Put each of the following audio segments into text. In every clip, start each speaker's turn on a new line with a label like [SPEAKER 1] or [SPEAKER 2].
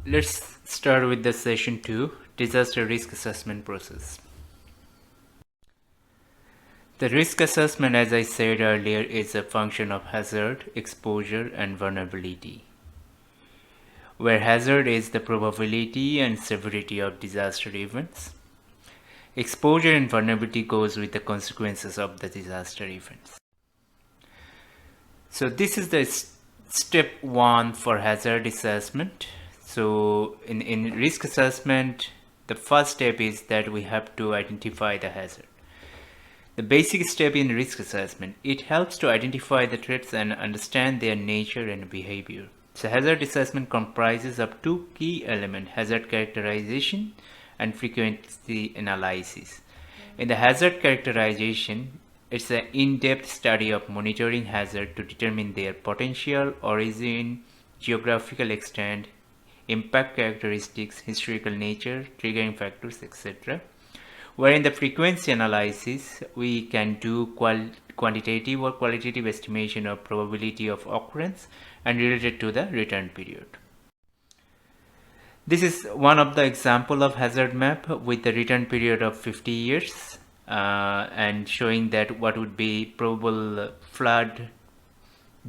[SPEAKER 1] Let's start with the session 2, disaster risk assessment process. The risk assessment, as I said earlier, is a function of hazard, exposure, and vulnerability, where hazard is the probability and severity of disaster events. Exposure and vulnerability goes with the consequences of the disaster events. So this is the step 1 for hazard assessment. So in risk assessment, the first step is that we have to identify the hazard. The basic step in risk assessment, it helps to identify the threats and understand their nature and behavior. So hazard assessment comprises of two key elements, hazard characterization and frequency analysis. In the hazard characterization, it's an in-depth study of monitoring hazard to determine their potential, origin, geographical extent, impact characteristics, historical nature, triggering factors, etc. Where in the frequency analysis, we can do quantitative or qualitative estimation of probability of occurrence and related to the return period. This is one of the example of hazard map with the return period of 50 years and showing that what would be probable flood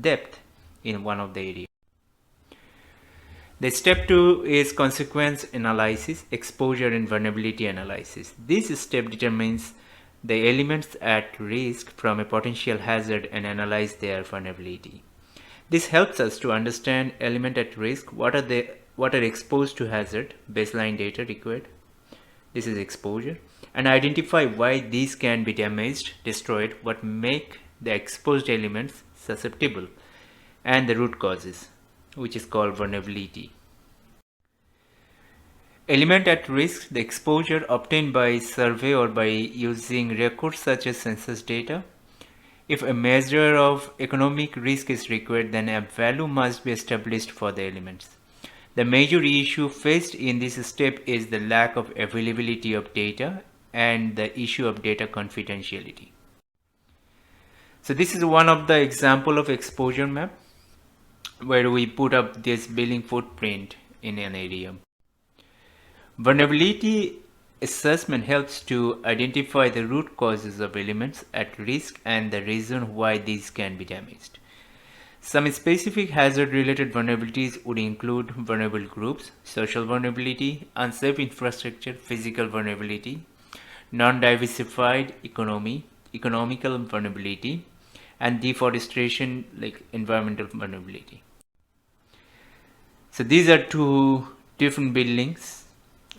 [SPEAKER 1] depth in one of the areas. The step 2 is consequence analysis, exposure and vulnerability analysis. This step determines the elements at risk from a potential hazard and analyze their vulnerability. This helps us to understand element at risk, what are exposed to hazard, baseline data required. This is exposure, and identify why these can be damaged, destroyed, what make the exposed elements susceptible, and the root causes, which is called vulnerability. Element at risk, the exposure obtained by survey or by using records such as census data. If a measure of economic risk is required, then a value must be established for the elements. The major issue faced in this step is the lack of availability of data and the issue of data confidentiality. So this is one of the example of exposure map where we put up this building footprint in an area. Vulnerability assessment helps to identify the root causes of elements at risk and the reason why these can be damaged. Some specific hazard-related vulnerabilities would include vulnerable groups, social vulnerability, unsafe infrastructure, physical vulnerability, non-diversified economy, economical vulnerability, and deforestation, like environmental vulnerability. So these are two different buildings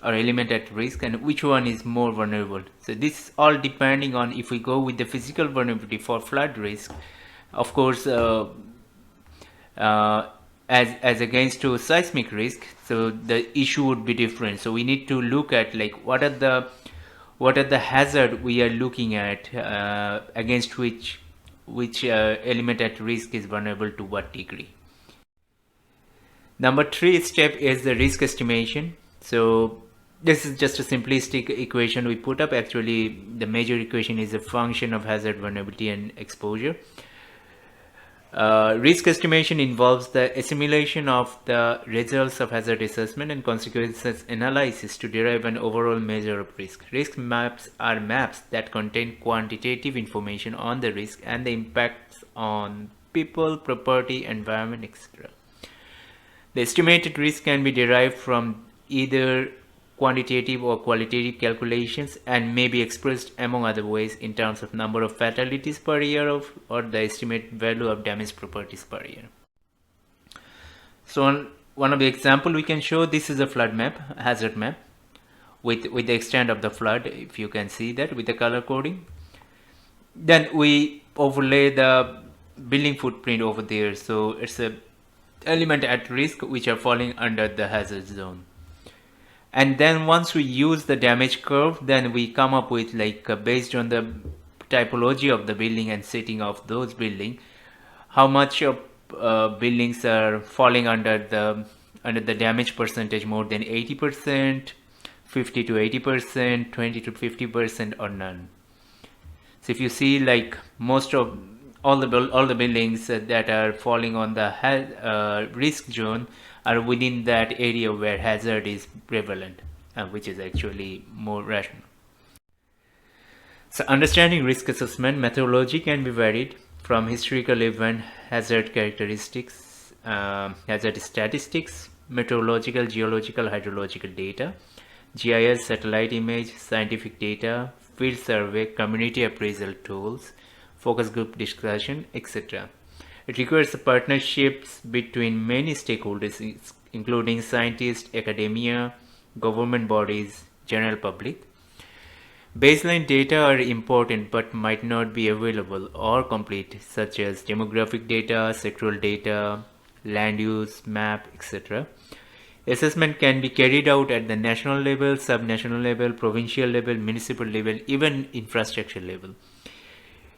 [SPEAKER 1] or element at risk, and which one is more vulnerable. So this is all depending on if we go with the physical vulnerability for flood risk, of course, as against to seismic risk, so the issue would be different. So we need to look at like what are the hazard we are looking at against which element at risk is vulnerable to what degree. Number 3 step is the risk estimation. So this is just a simplistic equation we put up. Actually, the major equation is a function of hazard, vulnerability, and exposure. Risk estimation involves the assimilation of the results of hazard assessment and consequences analysis to derive an overall measure of risk. Risk maps are maps that contain quantitative information on the risk and the impacts on people, property, environment, etc. The estimated risk can be derived from either quantitative or qualitative calculations and may be expressed among other ways in terms of number of fatalities per year or the estimated value of damaged properties per year. So on one of the example we can show, this is a flood map, hazard map with the extent of the flood, if you can see that with the color coding. Then we overlay the building footprint over there, so it's a element at risk which are falling under the hazard zone. And then once we use the damage curve, then we come up with like based on the typology of the building and setting of those buildings, how much of buildings are falling under the damage percentage, more than 80%, 50 to 80%, 20 to 50%, or none. So if you see like most of all the buildings that are falling on the risk zone are within that area where hazard is prevalent, which is actually more rational. So understanding risk assessment methodology can be varied from historical event hazard characteristics, hazard statistics, meteorological, geological, hydrological data, GIS, satellite image, scientific data, field survey, community appraisal tools, focus group discussion, etc. It requires partnerships between many stakeholders, including scientists, academia, government bodies, general public. Baseline data are important but might not be available or complete, such as demographic data, sectoral data, land use, map, etc. Assessment can be carried out at the national level, sub-national level, provincial level, municipal level, even infrastructure level.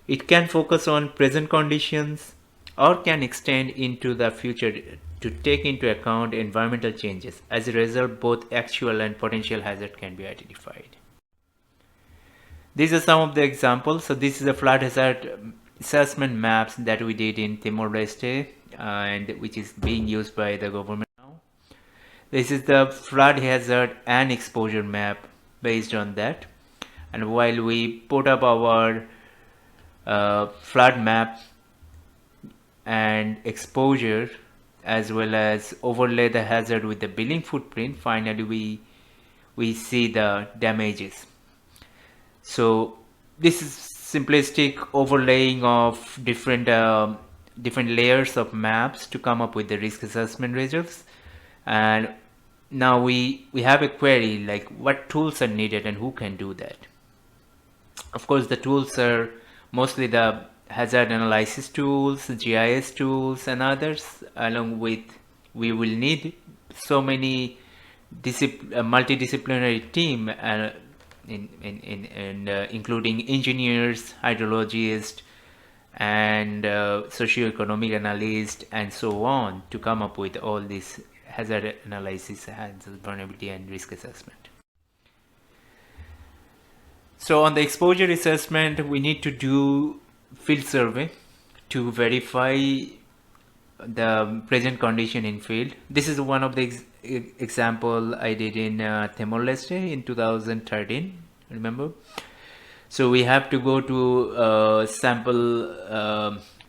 [SPEAKER 1] It can focus on present conditions or can extend into the future to take into account environmental changes. As a result, both actual and potential hazard can be identified. These are some of the examples. So this is a flood hazard assessment maps that we did in Timor-Leste, and which is being used by the government now. This is the flood hazard and exposure map based on that. And while we put up our flood map and exposure, as well as overlay the hazard with the billing footprint, finally we see the damages. So this is simplistic overlaying of different layers of maps to come up with the risk assessment results. And now we have a query like what tools are needed and who can do that. Of course, the tools are mostly the hazard analysis tools, GIS tools, and others. Along with, we will need so many multidisciplinary team, including engineers, hydrologists, and socioeconomic analysts, and so on, to come up with all this hazard analysis, hazard vulnerability, and risk assessment. So on the exposure assessment, we need to do field survey to verify the present condition in field. This is one of the example I did in Timor-Leste in 2013, remember? So we have to go to sample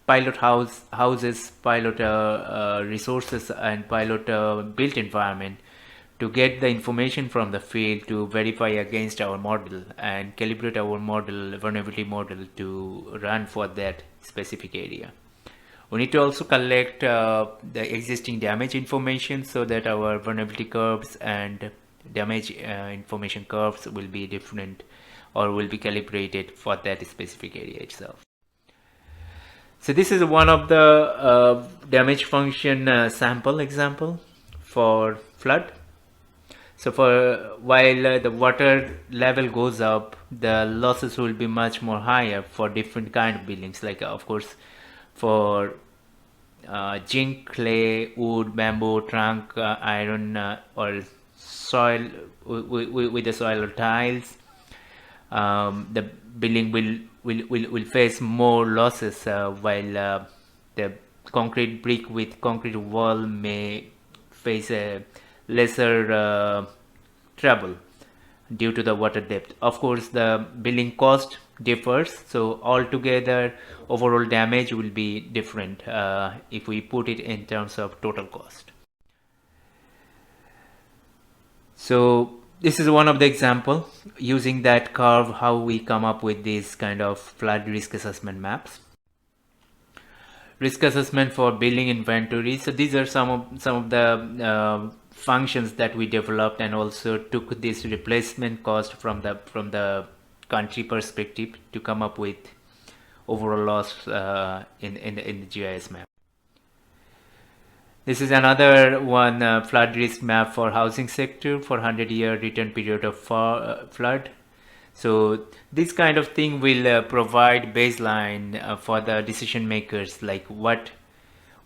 [SPEAKER 1] pilot houses, pilot resources, and pilot built environment to get the information from the field to verify against our model and calibrate our model, vulnerability model, to run for that specific area. We need to also collect the existing damage information so that our vulnerability curves and damage information curves will be different or will be calibrated for that specific area itself. So this is one of the damage function sample example for flood. So while the water level goes up, the losses will be much more higher for different kind of buildings, like of course for zinc, clay, wood, bamboo, trunk, iron, or soil with the soil or tiles. The building will face more losses, while the concrete brick with concrete wall may face a lesser trouble due to the water depth. Of course, the building cost differs, so altogether overall damage will be different if we put it in terms of total cost. So this is one of the example using that curve, how we come up with these kind of flood risk assessment maps. Risk assessment for building inventory. So these are some of the functions that we developed, and also took this replacement cost from the country perspective to come up with overall loss in the GIS map. This is another one, flood risk map for housing sector for 100-year return period of flood. So this kind of thing will provide baseline for the decision makers, like what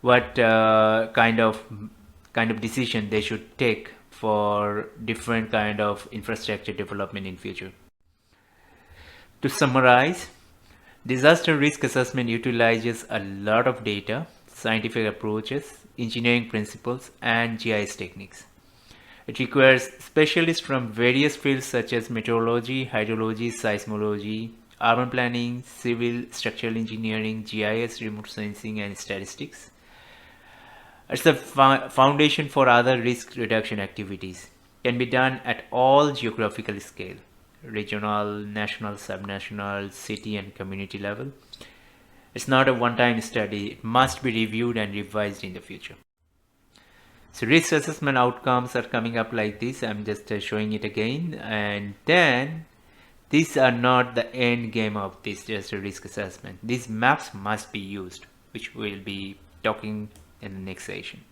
[SPEAKER 1] kind of decision they should take for different kind of infrastructure development in future. To summarize, disaster risk assessment utilizes a lot of data, scientific approaches, engineering principles, and GIS techniques. It requires specialists from various fields such as meteorology, hydrology, seismology, urban planning, civil, structural engineering, GIS, remote sensing, and statistics. It's the foundation for other risk reduction activities. Can be done at all geographical scale, regional, national, subnational, city, and community level. It's not a one-time study. It must be reviewed and revised in the future. So risk assessment outcomes are coming up like this. I'm just showing it again. And then these are not the end game of this just a risk assessment. These maps must be used, which we'll be talking in the next session.